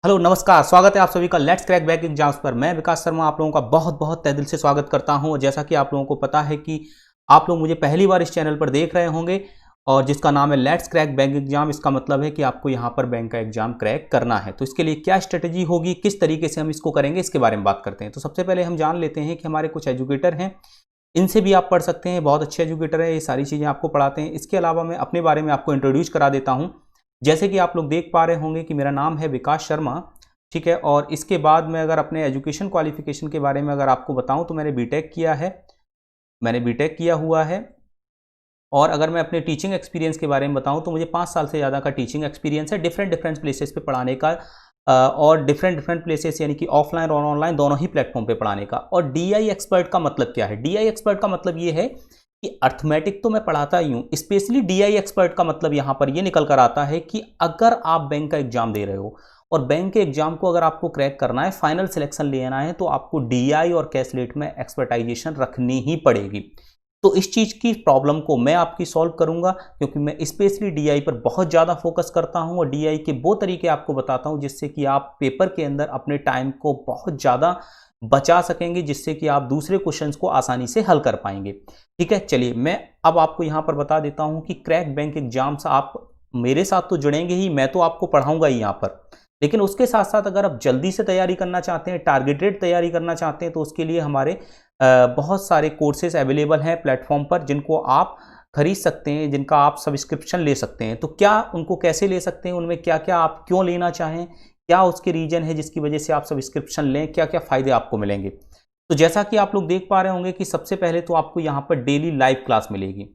Hello नमस्कार, स्वागत है आप सभी का लेट्स क्रैक बैंक एग्जाम्स पर। मैं विकास शर्मा आप लोगों का बहुत बहुत तहे दिल से स्वागत करता हूं। और जैसा कि आप लोगों को पता है कि आप लोग मुझे पहली बार इस चैनल पर देख रहे होंगे और जिसका नाम है लेट्स क्रैक बैंक एग्जाम। इसका मतलब है कि आपको यहां पर बैंक का एग्जाम क्रैक करना है। तो इसके लिए क्या स्ट्रेटेजी होगी, किस तरीके से हम इसको करेंगे, इसके बारे में बात करते हैं। तो सबसे पहले हम जान लेते हैं कि हमारे कुछ एजुकेटर हैं, इनसे भी आप पढ़ सकते हैं। बहुत अच्छे एजुकेटर है, ये सारी चीज़ें आपको पढ़ाते हैं। इसके अलावा मैं अपने बारे में आपको इंट्रोड्यूस करा देता हूँ। जैसे कि आप लोग देख पा रहे होंगे कि मेरा नाम है विकास शर्मा, ठीक है। और इसके बाद मैं अगर अपने एजुकेशन क्वालिफिकेशन के बारे में अगर आपको बताऊं तो मैंने बीटेक किया है, मैंने बीटेक किया हुआ है। और अगर मैं अपने टीचिंग एक्सपीरियंस के बारे में बताऊं तो मुझे 5 साल से ज़्यादा का टीचिंग एक्सपीरियंस है, डिफरेंट डिफरेंट प्लेसेस पे पढ़ाने का। और डिफरेंट डिफरेंट प्लेसेस यानी कि ऑफलाइन और ऑनलाइन दोनों ही प्लेटफॉर्म पे पढ़ाने का। और डीआई एक्सपर्ट का मतलब क्या है? डीआई एक्सपर्ट का मतलब ये है कि अर्थमेटिक तो मैं पढ़ाता ही हूँ, स्पेशली डीआई एक्सपर्ट का मतलब यहाँ पर ये निकल कर आता है कि अगर आप बैंक का एग्जाम दे रहे हो और बैंक के एग्जाम को अगर आपको क्रैक करना है, फाइनल सिलेक्शन लेना है, तो आपको डीआई और कैसलेट में एक्सपर्टाइजेशन रखनी ही पड़ेगी। तो इस चीज़ की प्रॉब्लम को मैं आपकी सॉल्व करूंगा, क्योंकि मैं स्पेशली डीआई पर बहुत ज़्यादा फोकस करता हूं और डीआई के वो तरीके आपको बताता हूं जिससे कि आप पेपर के अंदर अपने टाइम को बहुत ज़्यादा बचा सकेंगे, जिससे कि आप दूसरे क्वेश्चंस को आसानी से हल कर पाएंगे। ठीक है, चलिए मैं अब आपको यहाँ पर बता देता हूँ कि क्रैक बैंक एग्जाम्स आप मेरे साथ तो जुड़ेंगे ही, मैं तो आपको पढ़ाऊंगा ही यहाँ पर। लेकिन उसके साथ साथ अगर आप जल्दी से तैयारी करना चाहते हैं, टारगेटेड तैयारी करना चाहते हैं, तो उसके लिए हमारे बहुत सारे कोर्सेज अवेलेबल हैं प्लेटफॉर्म पर, जिनको आप खरीद सकते हैं, जिनका आप सब्सक्रिप्शन ले सकते हैं। तो क्या उनको कैसे ले सकते हैं, उनमें क्या क्या आप क्यों लेना चाहें, क्या उसके रीजन है जिसकी वजह से आप सब्सक्रिप्शन लें, क्या क्या फ़ायदे आपको मिलेंगे। तो जैसा कि आप लोग देख पा रहे होंगे कि सबसे पहले तो आपको यहाँ पर डेली लाइव क्लास मिलेगी।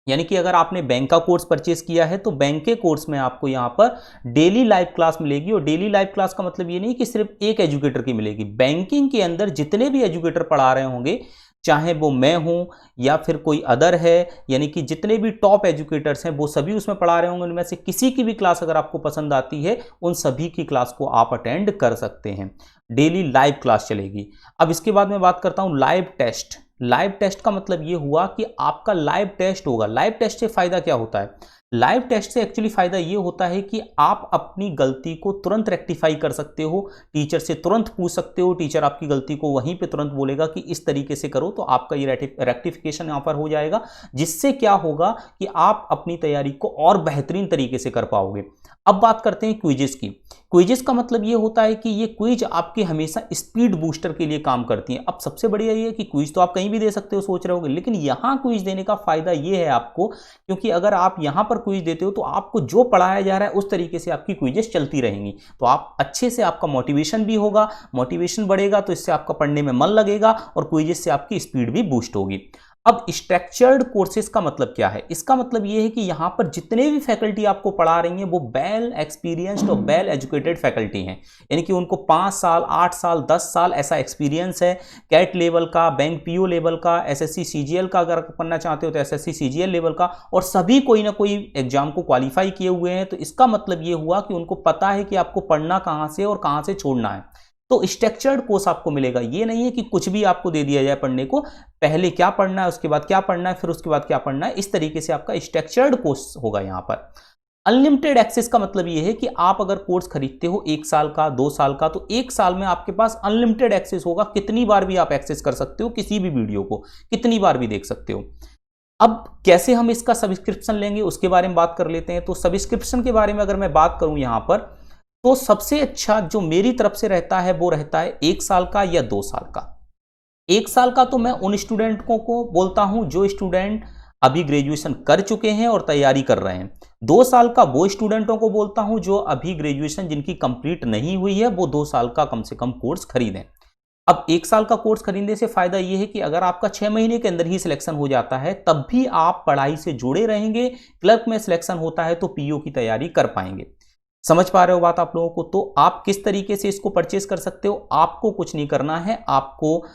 यानी कि अगर आपने बैंक का कोर्स परचेज किया है तो बैंक के कोर्स में आपको यहाँ पर डेली लाइव क्लास मिलेगी। और डेली लाइव क्लास का मतलब ये नहीं कि सिर्फ एक एजुकेटर की मिलेगी। बैंकिंग के अंदर जितने भी एजुकेटर पढ़ा रहे होंगे, चाहे वो मैं हूं या फिर कोई अदर है, यानी कि जितने भी टॉप एजुकेटर्स हैं वो सभी उसमें पढ़ा रहे होंगे। उनमें से किसी की भी क्लास अगर आपको पसंद आती है, उन सभी की क्लास को आप अटेंड कर सकते हैं। डेली लाइव क्लास चलेगी। अब इसके बाद मैं बात करता हूं लाइव टेस्ट। लाइव टेस्ट का मतलब ये हुआ कि आपका लाइव टेस्ट होगा। लाइव टेस्ट से फायदा क्या होता है? लाइव टेस्ट से एक्चुअली फायदा ये होता है कि आप अपनी गलती को तुरंत रेक्टिफाई कर सकते हो, टीचर से तुरंत पूछ सकते हो, टीचर आपकी गलती को वहीं पे तुरंत बोलेगा कि इस तरीके से करो, तो आपका ये रेक्टिफिकेशन यहाँ पर हो जाएगा। जिससे क्या होगा कि आप अपनी तैयारी को और बेहतरीन तरीके से कर पाओगे। अब बात करते हैं क्विजेस की। क्विजेस का मतलब ये होता है कि ये क्विज आपके हमेशा स्पीड बूस्टर के लिए काम करती हैं। अब सबसे बढ़िया ये है कि क्विज तो आप कहीं भी दे सकते हो, सोच रहे होगे, लेकिन यहाँ क्विज देने का फायदा ये है आपको, क्योंकि अगर आप यहाँ पर क्विज देते हो तो आपको जो पढ़ाया जा रहा है उस तरीके से आपकी क्विजेस चलती रहेंगी। तो आप अच्छे से, आपका मोटिवेशन भी होगा, मोटिवेशन बढ़ेगा तो इससे आपका पढ़ने में मन लगेगा और क्विजेस से आपकी स्पीड भी बूस्ट होगी। अब स्ट्रक्चर्ड कोर्सेज का मतलब क्या है? इसका मतलब यह है कि यहां पर जितने भी फैकल्टी आपको पढ़ा रही हैं वो वेल एक्सपीरियंस्ड और वेल एजुकेटेड फैकल्टी हैं। यानी कि उनको 5 साल, 8 साल, 10 साल ऐसा एक्सपीरियंस है। कैट लेवल का, बैंक पीओ लेवल का, एसएससी सीजीएल का अगर पढ़ना चाहते हो तो एसएससी सीजीएल लेवल का, और सभी कोई ना कोई एग्जाम को क्वालिफाई किए हुए हैं। तो इसका मतलब ये हुआ कि उनको पता है कि आपको पढ़ना कहां से और कहां से छोड़ना है। तो स्ट्रक्चर्ड कोर्स आपको मिलेगा। ये नहीं है कि कुछ भी आपको दे दिया जाए पढ़ने को, पहले क्या पढ़ना है, उसके बाद क्या पढ़ना है, फिर उसके बाद क्या पढ़ना है। इस तरीके से आपका स्ट्रक्चर्ड कोर्स होगा। यहाँ पर अनलिमिटेड एक्सेस का मतलब ये है कि आप अगर कोर्स खरीदते हो 1 साल का, 2 साल का, तो 1 साल में आपके पास अनलिमिटेड एक्सेस होगा। कितनी बार भी आप एक्सेस कर सकते हो, किसी भी वीडियो को कितनी बार भी देख सकते हो। अब कैसे हम इसका सब्सक्रिप्शन लेंगे उसके बारे में बात कर लेते हैं। तो सब्सक्रिप्शन के बारे में अगर मैं बात करूं यहां पर, तो सबसे अच्छा जो मेरी तरफ से रहता है वो रहता है 1 साल का या 2 साल का। 1 साल का तो मैं उन स्टूडेंटों को बोलता हूं जो स्टूडेंट अभी ग्रेजुएशन कर चुके हैं और तैयारी कर रहे हैं। 2 साल का वो स्टूडेंटों को बोलता हूं जो अभी ग्रेजुएशन जिनकी कंप्लीट नहीं हुई है, वो 2 साल का कम से कम कोर्स खरीदें। अब 1 साल का कोर्स खरीदने से फायदा यह है कि अगर आपका 6 महीने के अंदर ही सिलेक्शन हो जाता है, तब भी आप पढ़ाई से जुड़े रहेंगे। क्लर्क में सिलेक्शन होता है तो पीओ की तैयारी कर पाएंगे। समझ पा रहे हो बात आप लोगों को? तो आप किस तरीके से इसको परचेस कर सकते हो? आपको कुछ नहीं करना है। आपको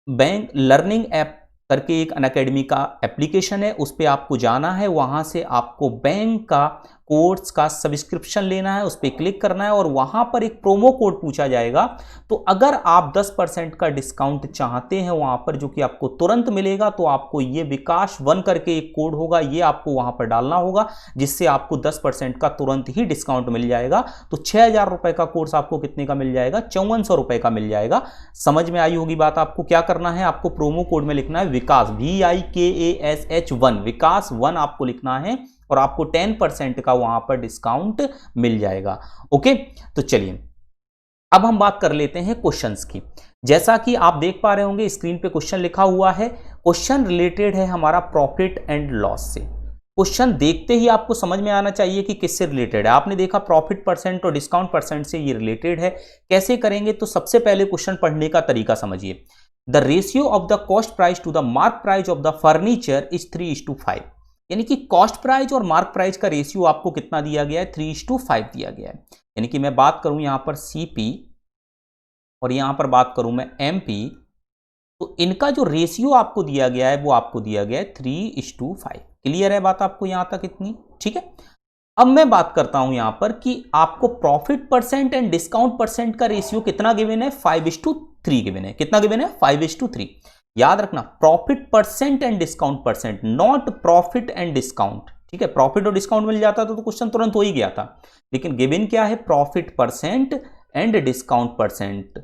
बैंक लर्निंग ऐप करके एक अनअकैडमी का एप्लीकेशन है, उस पर आपको जाना है। वहां से आपको बैंक का कोर्स का सब्सक्रिप्शन लेना है, उस पर क्लिक करना है और वहां पर एक प्रोमो कोड पूछा जाएगा। तो अगर आप 10% का डिस्काउंट चाहते हैं वहां पर, जो कि आपको तुरंत मिलेगा, तो आपको ये विकास 1 करके एक कोड होगा, ये आपको वहां पर डालना होगा, जिससे आपको 10% का तुरंत ही डिस्काउंट मिल जाएगा। तो 6000 रुपए का कोर्स आपको कितने का मिल जाएगा? 5400 रुपए का मिल जाएगा। समझ में आई होगी बात। आपको क्या करना है, आपको प्रोमो कोड में लिखना है विकास, VIKASH1, विकास 1 आपको लिखना है और आपको 10% का वहां पर डिस्काउंट मिल जाएगा। ओके, तो चलिए अब हम बात कर लेते हैं क्वेश्चंस की। जैसा कि आप देख पा रहे होंगे स्क्रीन पे क्वेश्चन लिखा हुआ है। क्वेश्चन रिलेटेड है हमारा प्रॉफिट एंड लॉस से। क्वेश्चन देखते ही आपको समझ में आना चाहिए कि किससे रिलेटेड है। आपने देखा प्रॉफिट परसेंट और डिस्काउंट परसेंट से ये रिलेटेड है। कैसे करेंगे, तो सबसे पहले क्वेश्चन पढ़ने का तरीका समझिए। The ratio of the cost price to the mark price of the furniture is 3:5। यानी कि कॉस्ट प्राइस और मार्क प्राइस का रेशियो आपको कितना दिया गया है? 3:5 दिया गया है। यानी कि मैं बात करूं यहां पर CP और यहां पर बात करूं मैं MP, तो इनका जो रेशियो आपको दिया गया है वो आपको दिया गया है 3:5। क्लियर है बात आपको यहां तक इतनी? ठीक है। अब मैं बात करता हूं यहां पर कि आपको profit percent and discount percent का रेशियो कितना गिवन है? 5:3 गिवन है। कितना गिवन है? 5:3। याद रखना, profit percent and discount percent, not profit and discount. ठीक है, प्रॉफिट और डिस्काउंट मिल जाता तो क्वेश्चन तुरंत हो ही गया था, लेकिन गिवन क्या है? Profit percent and discount percent.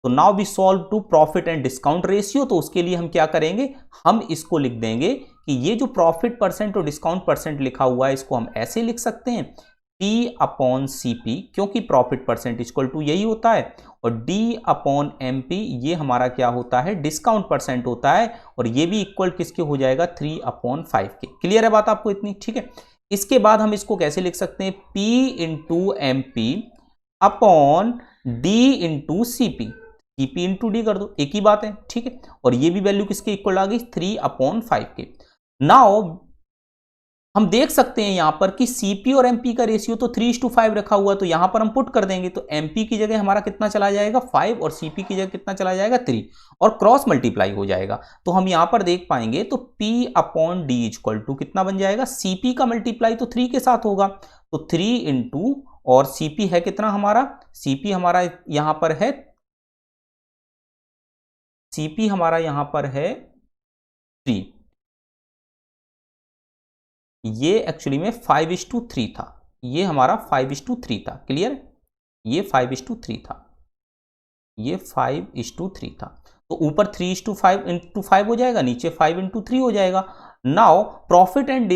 तो now we solve to profit and discount ratio. तो उसके लिए हम क्या करेंगे, हम इसको लिख देंगे कि ये जो प्रॉफिट परसेंट और डिस्काउंट परसेंट लिखा हुआ है इसको हम ऐसे लिख सकते हैं P/CP, क्योंकि प्रॉफिट परसेंट इक्वल टू यही होता है, और D/MP ये हमारा क्या होता है? डिस्काउंट परसेंट होता है, और ये भी इक्वल किसके हो जाएगा? 3/5 के। क्लियर है बात आपको इतनी? ठीक है। इसके बाद हम इसको कैसे लिख सकते हैं? P/MP upon D/CP। CP into D कर दो, एक ही बात है। ठीक है, और ये भी वैल्यू किसके इक्वल आ गई? 3/5 के। नाउ हम देख सकते हैं यहां पर कि CP और MP का रेशियो तो 3:5 रखा हुआ है, तो यहां पर हम पुट कर देंगे, तो MP की जगह हमारा कितना चला जाएगा? 5, और CP की जगह कितना चला जाएगा? 3, और क्रॉस मल्टीप्लाई हो जाएगा। तो हम यहां पर देख पाएंगे, तो P/D इक्वल टू कितना बन जाएगा? CP का मल्टीप्लाई तो 3 के साथ होगा, तो 3 इंटू, और CP है कितना हमारा? CP हमारा यहां पर है, CP हमारा यहां पर है 3। ये एक्चुअली में 5:3 था, ये हमारा 5:3 था। क्लियर? ये 5:3 था, ये 5:3 था। तो ऊपर 3:5 हो जाएगा, नीचे 5:3 हो जाएगा। नाउ प्रॉफिट एंड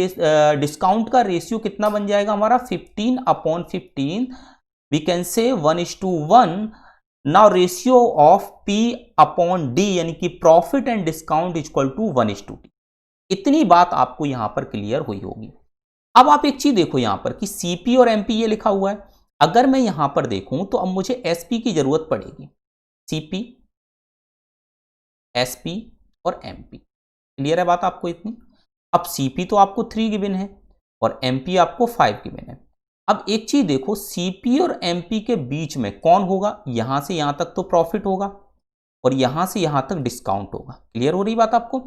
डिस्काउंट का रेशियो कितना बन जाएगा हमारा? 15/15। वी कैन से 1:1। नाउ रेशियो ऑफ P/D यानी कि profit and discount equal to 1:2। इतनी बात आपको यहां पर क्लियर हुई होगी। अब आप एक चीज देखो यहां पर कि CP और MP ये लिखा हुआ है। अगर मैं यहां पर देखूं तो अब मुझे SP की जरूरत पड़ेगी। CP, SP और MP। क्लियर है बात आपको इतनी? अब CP तो आपको 3 गिवन है और MP आपको 5 गिवन है। अब एक चीज देखो, CP और MP के बीच में कौन होगा? यहां से यहां तक तो प्रॉफिट होगा और यहां से यहां तक डिस्काउंट होगा। क्लियर हो रही बात आपको?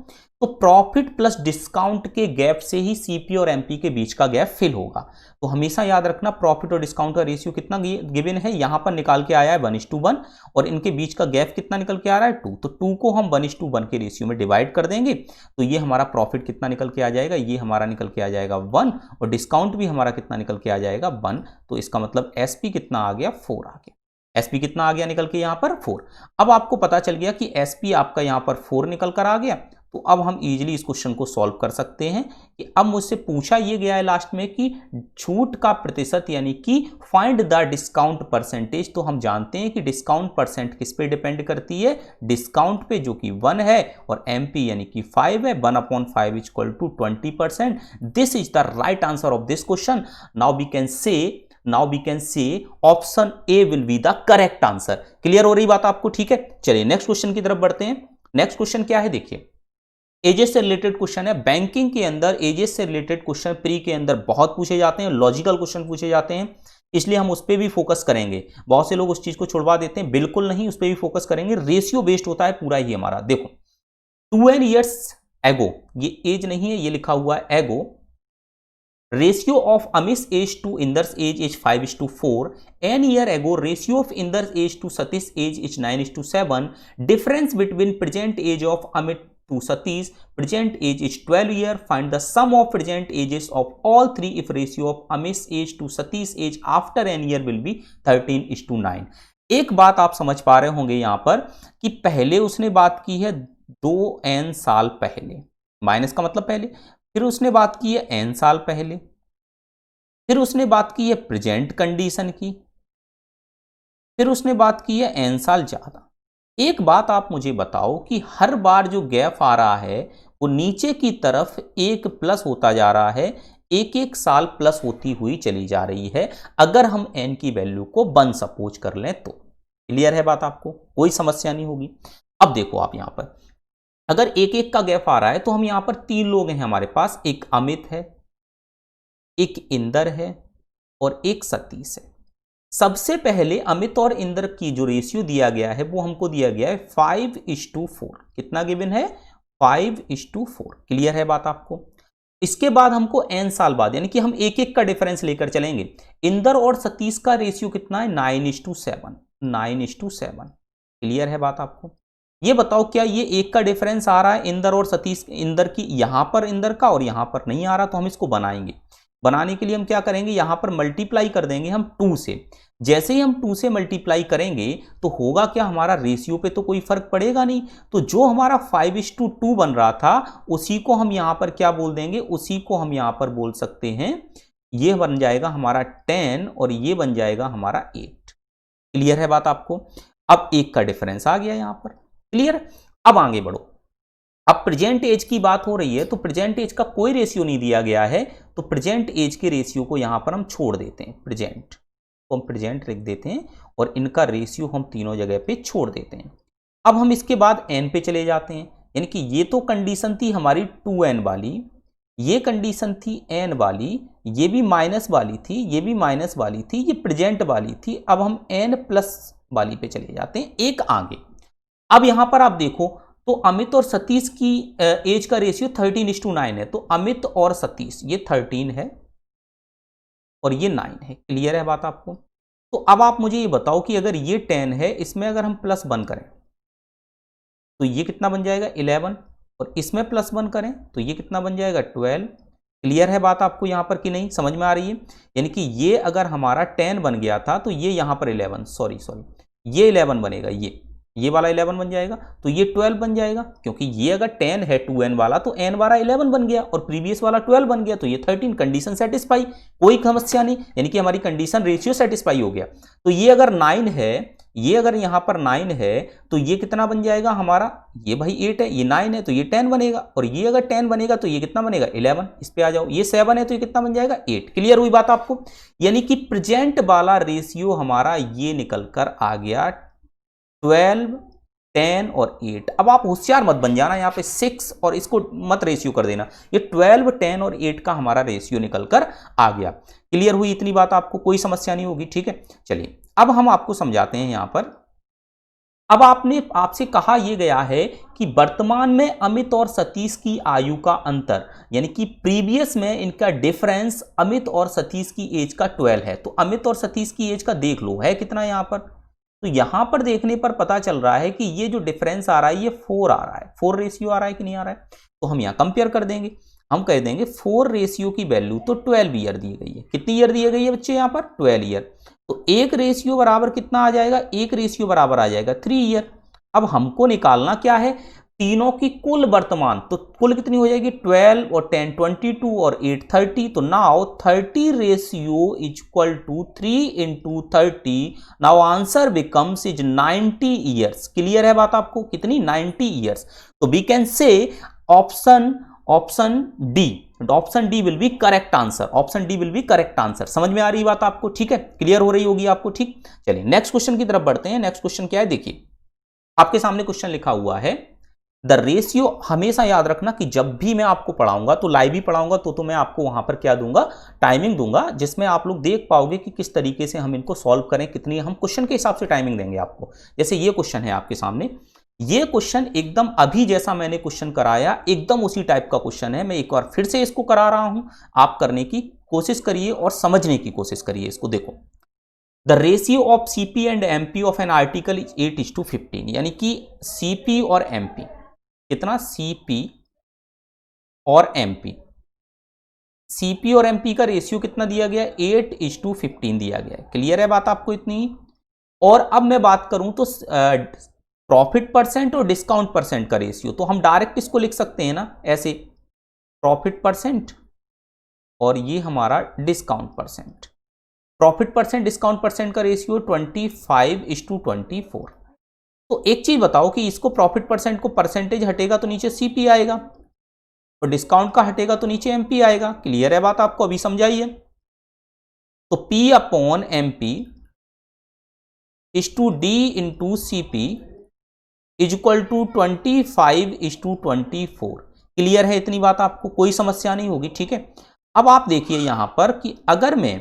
तो प्रॉफिट प्लस डिस्काउंट के गैप से ही CP और MP के बीच का गैप फिल होगा। तो हमेशा याद रखना, प्रॉफिट और डिस्काउंट का रेशियो कितना गिवन है? यहां पर निकाल के आया है 1:1, और इनके बीच का गैप कितना निकल के आ रहा है? 2। तो 2 को हम 1:1 के रेशियो में डिवाइड कर देंगे, तो ये हमारा प्रॉफिट कितना निकल के आ जाएगा? ये हमारा निकल के आ जाएगा 1, और डिस्काउंट भी हमारा कितना निकल के आ जाएगा? 1। तो इसका मतलब SP कितना आ गया? 4 आ गया। SP कितना आ गया निकल के यहां पर? 4। अब आपको पता चल गया कि SP आपका यहां पर 4 निकल कर आ गया। तो अब हम इजीली इस क्वेश्चन को सॉल्व कर सकते हैं कि अब मुझसे पूछा ये गया है लास्ट में कि छूट का प्रतिशत, यानी कि फाइंड द डिस्काउंट परसेंटेज। तो हम जानते हैं कि डिस्काउंट परसेंट किस पे डिपेंड करती है? डिस्काउंट पे, जो कि 1 है, और MP यानी कि 5 है। 1/5 equal to 20%। This is the right answer of this question. Now we can say option A will be the correct answer. Clear हो रही बात आपको? ठीक है, चलिए नेक्स्ट क्वेश्चन की तरफ बढ़ते हैं। नेक्स्ट क्वेश्चन क्या है? देखिए, एजेस से रिलेटेड क्वेश्चन है। बैंकिंग के अंदर एजेस से रिलेटेड क्वेश्चन प्री के अंदर बहुत पूछे जाते हैं, लॉजिकल क्वेश्चन पूछे जाते हैं, इसलिए हम उस पर भी फोकस करेंगे। बहुत से लोग उस चीज को छुड़वा देते हैं, बिल्कुल नहीं, उस पर भी फोकस करेंगे। रेशियो बेस्ड होता है पूरा ही हमारा। देखो, 12 years एगो, ये एज नहीं है, ये लिखा हुआ है एगो, ratio of Amit's age to Inder's age is 5:4. An year ago, ratio of Inder's age to Satish's age is 9:7. Difference between present age of Amit to Satish present age is 12 year. Find the sum of present ages of all three if ratio of Amit's age to Satish's age after an year will be 13:9. एक बात आप समझ पा रहे होंगे यहां पर कि पहले उसने बात की है 2n साल पहले, माइनस का मतलब पहले, फिर उसने बात की है n साल पहले, फिर उसने बात की है प्रेजेंट कंडीशन की, फिर उसने बात की है n साल ज्यादा। एक बात आप मुझे बताओ कि हर बार जो गैप आ रहा है वो नीचे की तरफ एक प्लस होता जा रहा है, एक एक साल प्लस होती हुई चली जा रही है, अगर हम n की वैल्यू को 1 सपोज कर लें तो। क्लियर है बात आपको, कोई समस्या नहीं होगी। अब देखो आप यहां पर अगर एक एक का गैप आ रहा है तो हम यहां पर 3 लोग हैं हमारे पास, एक अमित है, एक इंदर है और एक सतीश है। सबसे पहले अमित और इंदर की जो रेशियो दिया गया है वो हमको दिया गया है 5:4। कितना गिवन है? 5:4। क्लियर है बात आपको। इसके बाद हमको n साल बाद, यानी कि हम एक एक का डिफरेंस लेकर चलेंगे। इंदर और सतीश का रेशियो कितना है? 9:7। 9:7। क्लियर है बात आपको। ये बताओ क्या ये एक का डिफरेंस आ रहा है इंदर और सतीश, इंदर की यहां पर इंदर का और यहां पर नहीं आ रहा, तो हम इसको बनाएंगे। बनाने के लिए हम क्या करेंगे, यहां पर मल्टीप्लाई कर देंगे हम 2 से। जैसे ही हम 2 से मल्टीप्लाई करेंगे तो होगा क्या, हमारा रेशियो पे तो कोई फर्क पड़ेगा नहीं, तो जो हमारा 5:2 बन रहा था उसी को हम यहां पर क्या बोल देंगे, उसी को हम यहां पर बोल सकते हैं, ये बन जाएगा हमारा 10 और ये बन जाएगा हमारा 8। क्लियर है बात आपको। अब एक का डिफरेंस आ गया यहां पर। क्लियर। अब आगे बढ़ो। अब प्रेजेंट एज की बात हो रही है तो प्रेजेंट एज का कोई रेशियो नहीं दिया गया है, तो प्रेजेंट एज के रेशियो को यहां पर हम छोड़ देते हैं, प्रेजेंट को हम प्रेजेंट लिख देते हैं और इनका रेशियो हम तीनों जगह पे छोड़ देते हैं। अब हम इसके बाद एन पे चले जाते हैं, यानी कि ये तो कंडीशन थी हमारी 2n वाली, ये कंडीशन थी n वाली, ये भी माइनस वाली थी, ये भी माइनस वाली थी, ये प्रेजेंट वाली थी। अब हम n प्लस वाली पे चले जाते हैं, एक आगे। अब यहां पर आप देखो तो अमित और सतीश की एज का रेशियो 13:9 है, तो अमित और सतीश ये 13 है और ये 9 है। क्लियर है बात आपको। तो अब आप मुझे ये बताओ कि अगर ये 10 है, इसमें अगर हम प्लस 1 करें तो ये कितना बन जाएगा 11, और इसमें प्लस 1 करें तो ये कितना बन जाएगा 12। क्लियर है बात आपको यहां पर कि नहीं, समझ में आ रही है। यानी कि ये अगर हमारा 10 बन गया था तो ये यहां पर 11, सॉरी ये 11 बनेगा, ये वाला 11 बन जाएगा, तो ये 12 बन जाएगा, क्योंकि ये अगर 10 है 2n वाला तो n वाला 11 बन गया और प्रीवियस वाला 12 बन गया, तो ये 13। कंडीशन सेटिस्फाई, कोई समस्या नहीं, यानी कि हमारी कंडीशन रेशियो सेटिस्फाई हो गया। तो ये अगर 9 है, ये अगर यहां पर 9 है तो ये कितना बन जाएगा हमारा, ये भाई 8 है, ये 9 है तो ये 10 बनेगा, और ये अगर 10 बनेगा तो ये कितना बनेगा 11। इस पे आ जाओ, ये 7 है तो ये कितना बन जाएगा 8। क्लियर हुई बात आपको। यानी कि प्रेजेंट वाला रेशियो हमारा ये निकल कर आ गया 12, 10 और 8। अब आप होशियार मत बन जाना, यहाँ पे 6 और इसको मत रेशियो कर देना, ये 12, 10 और 8 का हमारा रेशियो निकल कर आ गया। क्लियर हुई इतनी बात आपको, कोई समस्या नहीं होगी। ठीक है, चलिए अब हम आपको समझाते हैं यहां पर। अब आपसे कहा यह गया है कि वर्तमान में अमित और सतीश की आयु का अंतर, यानी कि प्रीवियस में इनका डिफरेंस अमित और सतीश की एज का 12 है, तो अमित और सतीश की एज का देख लो है कितना यहां पर। तो यहां पर देखने पर पता चल रहा है कि ये जो डिफरेंस आ रहा है ये 4 आ रहा है, 4 रेशियो आ रहा है कि नहीं आ रहा है। तो हम यहां कंपेयर कर देंगे, हम कह देंगे 4 रेशियो की वैल्यू तो 12 ईयर दी गई है। कितनी ईयर दी गई है बच्चे यहां पर? 12 ईयर। तो एक रेशियो बराबर कितना आ जाएगा? एक रेशियो बराबर आ जाएगा 3 ईयर। अब हमको निकालना क्या है? तीनों की कुल वर्तमान, तो कुल कितनी हो जाएगी 12 और 10 22 और 8 30। तो now 30 ratio is equal to 3 into 30। Now answer becomes is 90 years. Clear है बात आपको, कितनी 90 ईयर्स। तो we can say option D will be correct answer, option D will be correct answer. समझ में आ रही बात आपको? ठीक है, क्लियर हो रही होगी आपको। ठीक, चलिए नेक्स्ट क्वेश्चन की तरफ बढ़ते हैं। नेक्स्ट क्वेश्चन क्या है देखिए, आपके सामने क्वेश्चन लिखा हुआ है द रेशियो। हमेशा याद रखना कि जब भी मैं आपको पढ़ाऊंगा तो लाइव ही पढ़ाऊंगा तो मैं आपको वहां पर क्या दूंगा, टाइमिंग दूंगा, जिसमें आप लोग देख पाओगे कि किस तरीके से हम इनको सॉल्व करें, कितनी हम क्वेश्चन के हिसाब से टाइमिंग देंगे आपको। जैसे ये क्वेश्चन है आपके सामने, ये क्वेश्चन एकदम अभी जैसा मैंने क्वेश्चन कराया एकदम उसी टाइप का क्वेश्चन है। मैं एक बार फिर से इसको करा रहा हूं, आप करने की कोशिश करिए और समझने की कोशिश करिए इसको। देखो, the ratio of CP and MP of an article is 8:15, यानी कि सीपी और एमपी कितना, सीपी और एमपी, सीपी और एमपी का रेशियो कितना दिया गया है, 8:15 दिया गया है। क्लियर है बात आपको इतनी। और अब मैं बात करूं तो प्रॉफिट परसेंट और डिस्काउंट परसेंट का रेशियो, तो हम डायरेक्ट इसको लिख सकते हैं ना ऐसे, प्रॉफिट परसेंट और ये हमारा discount percent. Profit percent discount percent का रेशियो 25:24। तो एक चीज बताओ कि इसको प्रॉफिट परसेंट को परसेंटेज हटेगा तो नीचे सीपी आएगा, और डिस्काउंट का हटेगा तो नीचे एमपी आएगा। क्लियर है बात आपको, अभी समझाइए। तो P upon MP is to D into CP is equal to 25:24। Clear है इतनी बात आपको, कोई समस्या नहीं होगी, ठीक है। अब आप देखिए यहां पर कि अगर मैं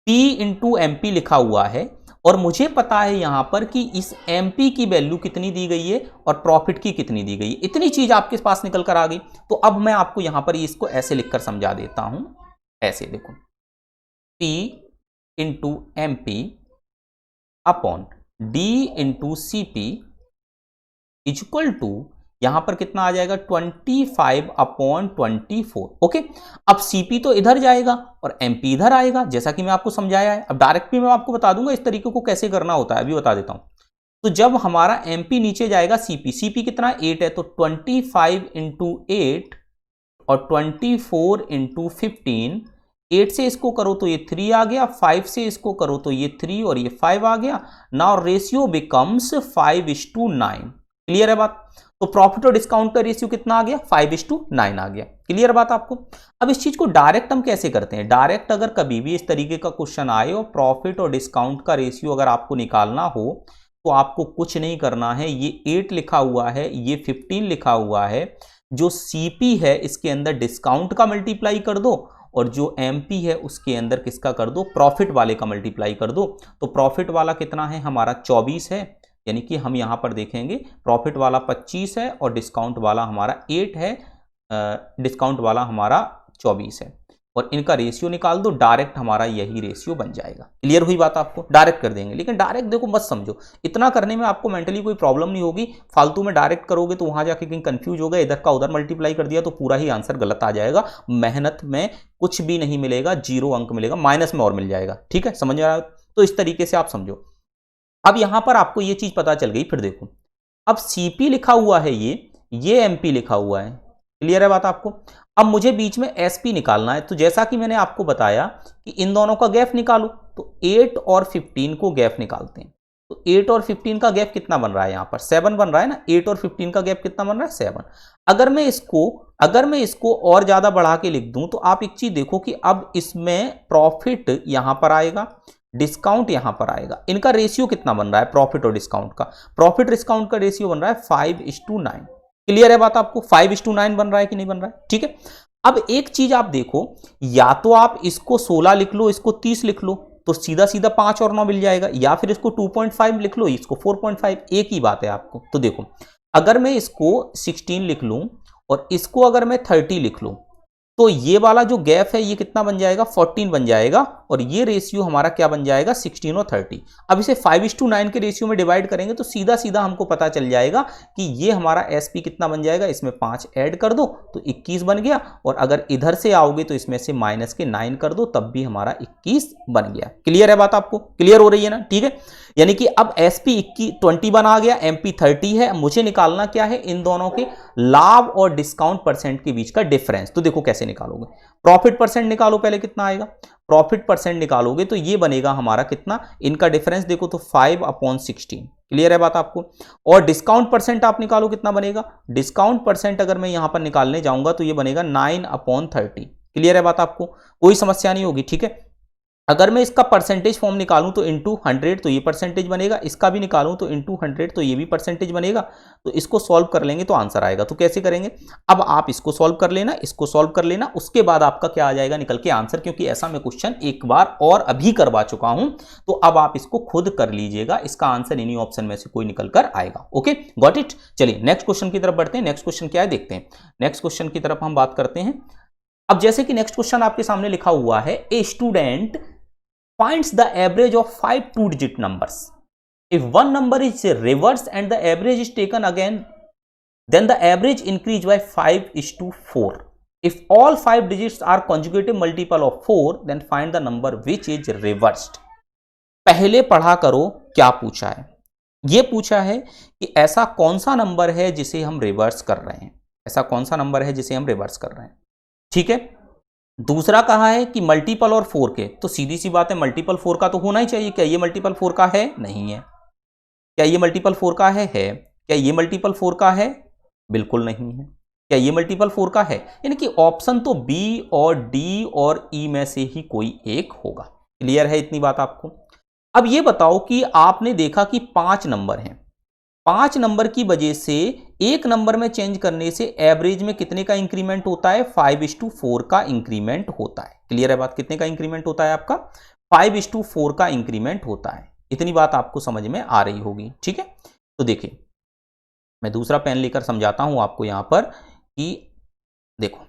P इंटू एमपी लिखा हुआ है और मुझे पता है यहां पर कि इस एमपी की वैल्यू कितनी दी गई है और प्रॉफिट की कितनी दी गई है, इतनी चीज आपके पास निकल कर आ गई। तो अब मैं आपको यहां पर इसको ऐसे लिखकर समझा देता हूं, ऐसे देखो, P into MP upon D into CP is equal to, यहां पर कितना आ जाएगा, 25/24। ओके, अब सीपी तो इधर जाएगा और एमपी इधर आएगा, जैसा कि मैं आपको समझाया है। अब डायरेक्ट भी मैं आपको बता दूंगा इस तरीके को कैसे करना होता है, अभी बता देता हूं। तो जब हमारा एमपी नीचे जाएगा, सीपी कितना 8 है, तो 25 × 8 और 24 × 15, 8 से इसको करो तो ये 3 आ गया, 5 से इसको करो तो ये 3 और ये 5 आ गया। Now ratio becomes 5:9। क्लियर है बात। तो प्रॉफिट और डिस्काउंट का रेशियो कितना आ गया, 5:9 आ गया। क्लियर बात आपको। अब इस चीज को डायरेक्ट हम कैसे करते हैं, डायरेक्ट अगर कभी भी इस तरीके का क्वेश्चन आए और प्रॉफिट और डिस्काउंट का रेशियो अगर आपको निकालना हो तो आपको कुछ नहीं करना है। ये 8 लिखा हुआ है, ये 15 लिखा हुआ है, जो सीपी है इसके अंदर डिस्काउंट का मल्टीप्लाई कर दो और जो एमपी है उसके अंदर किसका कर दो, प्रॉफिट वाले का मल्टीप्लाई कर दो। तो प्रॉफिट वाला कितना है हमारा 24 है, यानी कि हम यहां पर देखेंगे प्रॉफिट वाला 25 है और डिस्काउंट वाला हमारा 8 है, डिस्काउंट वाला हमारा 24 है, और इनका रेशियो निकाल दो, डायरेक्ट हमारा यही रेशियो बन जाएगा। क्लियर हुई बात आपको, डायरेक्ट कर देंगे। लेकिन डायरेक्ट देखो मत समझो, इतना करने में आपको मेंटली कोई प्रॉब्लम नहीं होगी। फालतू में डायरेक्ट करोगे तो वहां जाके कहीं कंफ्यूज हो गए, इधर का उधर मल्टीप्लाई कर दिया तो पूरा ही आंसर गलत आ जाएगा, मेहनत में कुछ भी नहीं मिलेगा, 0 अंक मिलेगा, माइनस में और मिल जाएगा। ठीक है, समझ रहा है। तो इस तरीके से आप समझो। अब यहां पर आपको ये चीज पता चल गई। फिर देखो, अब सीपी लिखा हुआ है, ये एमपी लिखा हुआ है। क्लियर है बात आपको। अब मुझे बीच में एसपी निकालना है, तो जैसा कि मैंने आपको बताया कि इन दोनों का गैप निकालो, तो 8 और 15 को गैप निकालते हैं। तो 8 और 15 का गैप कितना बन रहा है, यहां पर 7 बन रहा है ना। 8 और 15 का गैप कितना बन रहा है, 7। अगर मैं इसको और ज्यादा बढ़ा के लिख दूं तो आप एक चीज देखो कि अब इसमें प्रॉफिट यहां पर आएगा, डिस्काउंट यहां पर आएगा। इनका रेशियो कितना बन रहा है, प्रॉफिट और डिस्काउंट का, प्रॉफिट डिस्काउंट का रेशियो बन रहा है 5:9। क्लियर है बात आपको, 5:9 बन रहा है कि नहीं बन रहा है। ठीक है, अब एक चीज आप देखो, या तो आप इसको 16 लिख लो, इसको 30 लिख लो, तो सीधा सीधा 5 और 9 मिल जाएगा, या फिर इसको 2.5 लिख लो, इसको 4.5, एक ही बात है आपको। तो देखो, अगर मैं इसको 16 लिख लूं और इसको अगर मैं 30 लिख लूं, तो ये वाला जो गैप है ये कितना बन जाएगा, 14 बन जाएगा, और ये रेशियो हमारा क्या बन जाएगा, 16 और 30। अब इसे 5:9 के रेशियो में डिवाइड करेंगे तो सीधा सीधा हमको पता चल जाएगा कि ये हमारा एसपी कितना बन जाएगा, इसमें 5 ऐड कर दो तो 21 बन गया, और अगर इधर से आओगे तो इसमें से माइनस के 9 कर दो, तब भी हमारा 21 बन गया। क्लियर है बात आपको, क्लियर हो रही है ना। ठीक है, यानी कि अब एसपी 21 आ गया, एमपी 30 है। मुझे निकालना क्या है, इन दोनों के लाभ और डिस्काउंट परसेंट के बीच का डिफरेंस। तो देखो कैसे निकालोगे, प्रॉफिट परसेंट निकालो पहले, कितना आएगा, प्रॉफिट परसेंट निकालोगे तो ये बनेगा हमारा कितना, इनका डिफरेंस देखो तो 5/16। क्लियर है बात आपको। और डिस्काउंट परसेंट आप निकालो, कितना बनेगा, डिस्काउंट परसेंट अगर मैं यहां पर निकालने जाऊंगा तो ये बनेगा 9/30। क्लियर है बात आपको, कोई समस्या नहीं होगी। ठीक है, अगर मैं इसका परसेंटेज फॉर्म निकालूं तो इंटू 100 तो ये परसेंटेज बनेगा, इसका भी निकालूं तो इंटू 100 तो ये भी परसेंटेज बनेगा। तो इसको सॉल्व कर लेंगे तो आंसर आएगा। तो कैसे करेंगे, अब आप इसको सॉल्व कर लेना, इसको सॉल्व कर लेना, उसके बाद आपका क्या आ जाएगा निकल के आंसर, क्योंकि ऐसा मैं क्वेश्चन एक बार और अभी करवा चुका हूं। तो अब आप इसको खुद कर लीजिएगा, इसका आंसर इन्हीं ऑप्शन में से कोई निकल कर आएगा। Okay, got it. चलिए नेक्स्ट क्वेश्चन की तरफ बढ़ते हैं। नेक्स्ट क्वेश्चन क्या है देखते हैं। नेक्स्ट क्वेश्चन की तरफ हम बात करते हैं। अब जैसे कि नेक्स्ट क्वेश्चन आपके सामने लिखा हुआ है, a student finds the average of 5 two-digit numbers. If one number is reversed and the average is taken again, then the average increase by 5:4. If all 5 digits are conjugative multiple of 4, then find the number which is reversed. पहले पढ़ा करो क्या पूछा है। यह पूछा है कि ऐसा कौन सा नंबर है जिसे हम रिवर्स कर रहे हैं, ऐसा कौन सा नंबर है जिसे हम रिवर्स कर रहे हैं। ठीक है, दूसरा कहा है कि मल्टीपल और 4 के, तो सीधी सी बात है मल्टीपल 4 का तो होना ही चाहिए। क्या ये मल्टीपल 4 का है? नहीं है। क्या ये मल्टीपल 4 का है? क्या ये मल्टीपल 4 का है? बिल्कुल नहीं है। क्या ये मल्टीपल 4 का है? यानी कि ऑप्शन तो बी और डी और ई में से ही कोई एक होगा। क्लियर है इतनी बात आपको? अब ये बताओ कि आपने देखा कि 5 नंबर हैं, 5 नंबर की वजह से एक नंबर में चेंज करने से एवरेज में कितने का इंक्रीमेंट होता है? 5:4 का इंक्रीमेंट होता है। क्लियर है बात? कितने का इंक्रीमेंट होता है आपका? 5:4 का इंक्रीमेंट होता है। इतनी बात आपको समझ में आ रही होगी। ठीक है, तो देखिए मैं दूसरा पेन लेकर समझाता हूं आपको यहां पर कि देखो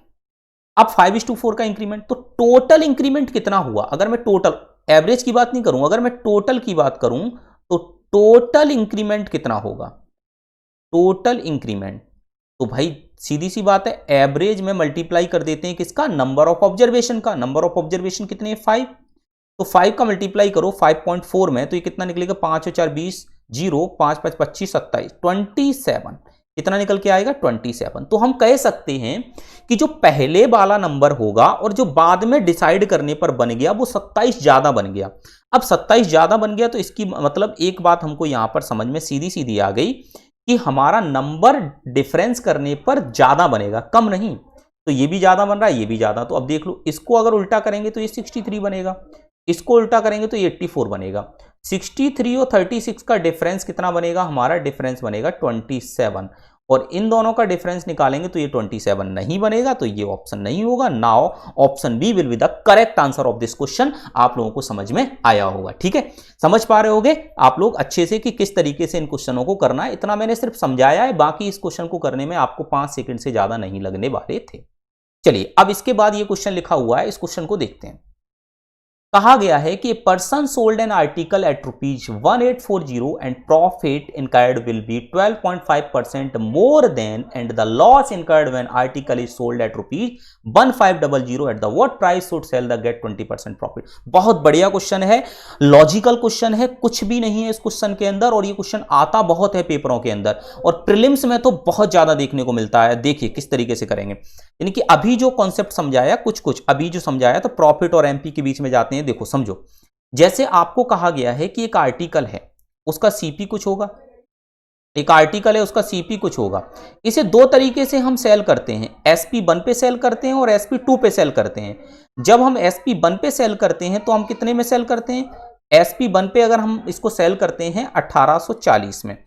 अब 5:4 का इंक्रीमेंट, तो टोटल इंक्रीमेंट कितना हुआ? अगर मैं टोटल एवरेज की बात नहीं करूं, अगर मैं टोटल की बात करूं तो टोटल इंक्रीमेंट कितना होगा? टोटल इंक्रीमेंट तो भाई सीधी सी बात है, एवरेज में मल्टीप्लाई कर देते हैं किसका? नंबर ऑफ ऑब्जर्वेशन का। नंबर ऑफ ऑब्जर्वेशन कितने हैं? 5। तो 5 का मल्टीप्लाई करो 5.4 में, तो ये कितना निकलेगा? 5 और 4 20, 0 5 5 25 27 27। कितना निकल के आएगा? 27। तो हम कह सकते हैं कि जो पहले वाला नंबर होगा और जो बाद में डिसाइड करने पर बन गया वो 27 ज्यादा बन गया। अब 27 ज्यादा बन गया तो इसकी मतलब एक बात हमको यहां पर समझ में सीधी सीधी आ गई कि हमारा नंबर डिफरेंस करने पर ज्यादा बनेगा, कम नहीं। तो ये भी ज्यादा बन रहा है, ये भी ज्यादा। तो अब देख लो, इसको अगर उल्टा करेंगे तो ये 63 बनेगा, इसको उल्टा करेंगे तो ये 84 बनेगा। 63 और 36 का डिफरेंस कितना बनेगा? हमारा डिफरेंस बनेगा 27। और इन दोनों का डिफरेंस निकालेंगे तो ये 27 नहीं बनेगा, तो ये ऑप्शन नहीं होगा। Now option B will be the correct answer of this question. आप लोगों को समझ में आया होगा। ठीक है, समझ पा रहे होगे आप लोग अच्छे से कि किस तरीके से इन क्वेश्चनों को करना है। इतना मैंने सिर्फ समझाया है, बाकी इस क्वेश्चन को करने में आपको 5 सेकंड से ज्यादा नहीं लगने वाले थे। चलिए अब इसके बाद ये क्वेश्चन लिखा हुआ है, इस क्वेश्चन को देखते हैं। कहा गया है कि person sold an article at ₹1840 and profit incurred will be 12.5% more than and the loss incurred when article is sold at ₹1500 at the what price should sell the get 20% profit. बहुत बढ़िया question है, logical question है, कुछ भी नहीं है इस question के अंदर, और ये क्वेश्चन आता बहुत है पेपरों के अंदर और प्रीलिम्स में तो बहुत ज्यादा देखने को मिलता है। देखिए किस तरीके से करेंगे, यानी कि अभी जो कॉन्सेप्ट समझाया, कुछ अभी जो समझाया, तो प्रॉफिट और एमपी के बीच में जाते हैं। देखो समझो, जैसे आपको कहा गया है कि एक आर्टिकल है, उसका सीपी कुछ होगा, एक आर्टिकल है उसका सीपी कुछ होगा। इसे दो तरीके से हम सेल करते हैं, SP1 पे सेल करते हैं और SP2 पे सेल करते हैं। जब हम SP1 पे सेल करते हैं तो हम कितने में सेल करते हैं? SP1 पे अगर हम इसको सेल करते हैं 1840 में,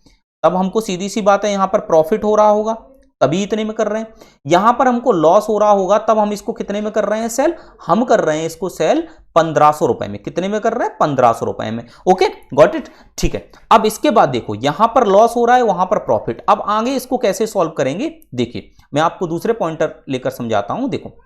तब हमको सीधी सी बात है यहां पर प्रॉफिट हो रहा होगा, तभी इतने में कर रहे हैं। यहां पर हमको लॉस हो रहा होगा, तब हम इसको कितने में कर रहे हैं सेल? हम कर रहे हैं इसको सेल 1500 रुपए में। कितने में कर रहे हैं? 1500 रुपए में। Okay, got it. ठीक है, अब इसके बाद देखो यहां पर लॉस हो रहा है, वहां पर प्रॉफिट। अब आगे इसको कैसे सॉल्व करेंगे, देखिए मैं आपको दूसरे पॉइंटर लेकर समझाता हूं। देखो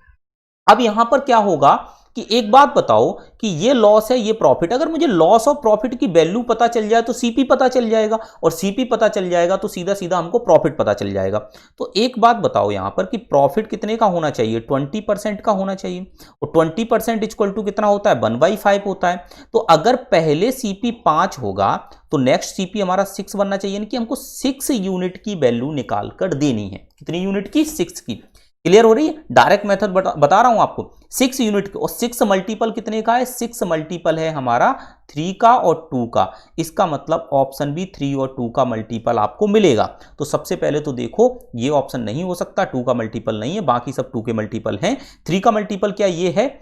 अब यहां पर क्या होगा कि एक बात बताओ कि ये लॉस है, ये प्रॉफिट। अगर मुझे लॉस और प्रॉफिट की वैल्यू पता चल जाए तो सीपी पता चल जाएगा, और सीपी पता चल जाएगा तो सीधा सीधा हमको प्रॉफिट पता चल जाएगा। तो एक बात बताओ यहां पर कि प्रॉफिट कितने का होना चाहिए? 20% का होना चाहिए, और 20% इक्वल टू कितना होता है? 1/5 होता है। तो अगर पहले सीपी 5 होगा तो नेक्स्ट सीपी हमारा 6 बनना चाहिए, यानी कि हमको 6 यूनिट की वैल्यू निकाल कर देनी है। कितनी यूनिट की? 6 की। क्लियर हो रही है? डायरेक्ट मेथड बता रहा हूं आपको। 6 यूनिट और 6 मल्टीपल कितने का है, 6 मल्टीपल है हमारा 3 का और 2 का। इसका मतलब ऑप्शन भी 3 और 2 का मल्टीपल आपको मिलेगा। तो सबसे पहले तो देखो ये ऑप्शन नहीं हो सकता, 2 का मल्टीपल नहीं है, बाकी सब 2 के मल्टीपल हैं। 3 का मल्टीपल क्या ये है,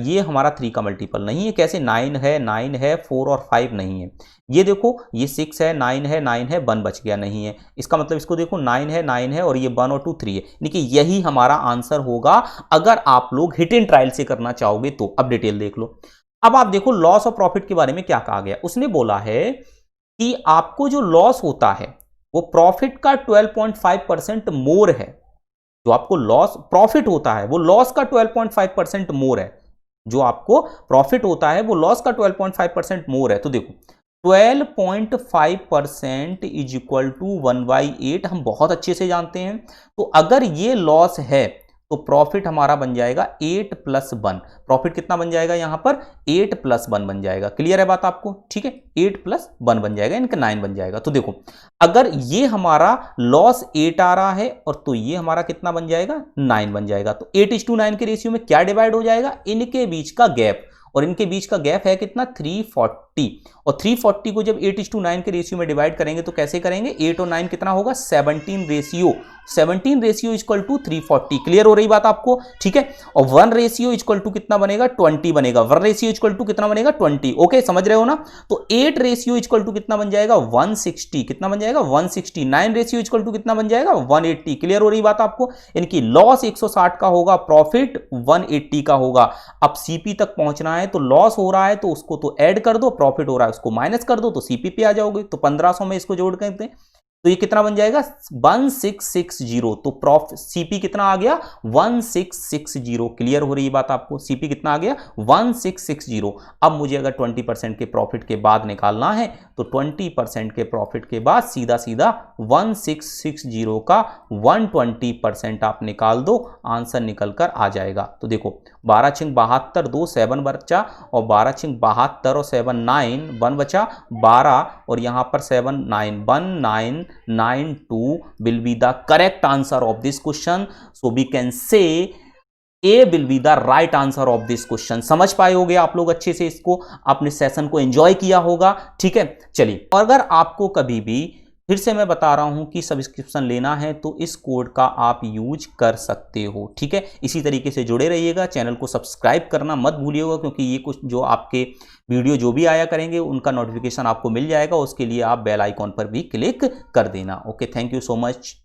ये हमारा 3 का मल्टीपल नहीं है। कैसे, 9 है 4 और 5 नहीं है। ये देखो ये 6 है 9 है 1 बच गया नहीं है। इसका मतलब इसको देखो 9 है और ये 1 और 2 3 है, यानी कि यही हमारा आंसर होगा अगर आप लोग हिट एंड ट्रायल से करना चाहोगे तो। अब डिटेल देख लो। अब आप देखो लॉस ऑफ प्रॉफिट के बारे में क्या कहा गया। उसने बोला है कि आपको जो लॉस होता है वो प्रॉफिट का 12.5% मोर है। जो आपको लॉस प्रॉफिट होता है वो लॉस का 12.5% मोर है। जो आपको प्रॉफिट होता है वो लॉस का 12.5% मोर है। तो देखो 12.5% इज इक्वल टू 1/8 हम बहुत अच्छे से जानते हैं। तो अगर ये लॉस है तो प्रॉफिट हमारा बन जाएगा 8 + 1। प्रॉफिट कितना बन जाएगा यहां पर, 8 + 1 बन जाएगा। क्लियर है बात आपको, ठीक है, 8 + 1 बन जाएगा, इनका 9 बन जाएगा। तो देखो अगर ये हमारा लॉस 8 आ रहा है और तो ये हमारा कितना बन जाएगा, 9 बन जाएगा। तो 8:9 के रेशियो में क्या डिवाइड हो जाएगा, इनके बीच का गैप। और इनके बीच का गैप है कितना, 340। और 340 को जब 8:9 के रेशियो में डिवाइड करेंगे तो कैसे करेंगे, 8 और 9 कितना होगा, 17 रेशियो इक्वल टू 340। क्लियर हो रही बात आपको, ठीक है। और 1 रेशियो इक्वल टू कितना बनेगा, 20 बनेगा। 1 रेशियो इक्वल टू कितना बनेगा, 20। ओके, समझ रहे हो ना। तो 8 रेशियो इक्वल टू कितना बन जाएगा, 160। कितना बन जाएगा, 160। 9 रेशियो इक्वल टू कितना बन जाएगा, 180। क्लियर हो रही बात आपको। इनकी लॉस 160 का होगा, प्रॉफिट 180 का होगा। अब सीपी तक पहुंचना है तो लॉस हो रहा है तो उसको तो ऐड कर दो, प्रॉफिट हो रहा है उसको माइनस कर दो, तो सीपी पे आ जाओगे। तो 1500 में इसको जोड़ करते हैं तो ये कितना बन जाएगा, 1660। तो प्रॉफिट सीपी कितना आ गया, 1660। क्लियर हो रही है बात आपको, सीपी कितना आ गया, 1660। अब मुझे अगर 20% के प्रॉफिट के बाद निकालना है तो 20% के प्रॉफिट के बाद सीधा सीधा 1660 का 120% आप निकाल दो, आंसर निकल कर आ जाएगा। तो देखो 12 × 72, 2 7 बचा, और 12 × 72 और 7 9, 1 बचा, 12 और यहां पर 7 9, 1992 will be the correct answer of this question. So we can say A will be the right answer of this question. समझ पाए होगे आप लोग अच्छे से, इसको अपने सेशन को एंजॉय किया होगा, ठीक है। चलिए, और अगर आपको कभी भी फिर से मैं बता रहा हूं कि सब्सक्रिप्शन लेना है तो इस कोड का आप यूज कर सकते हो, ठीक है। इसी तरीके से जुड़े रहिएगा, चैनल को सब्सक्राइब करना मत भूलिएगा, क्योंकि ये कुछ जो आपके वीडियो जो भी आया करेंगे उनका नोटिफिकेशन आपको मिल जाएगा। उसके लिए आप बेल आइकॉन पर भी क्लिक कर देना। Okay, thank you so much.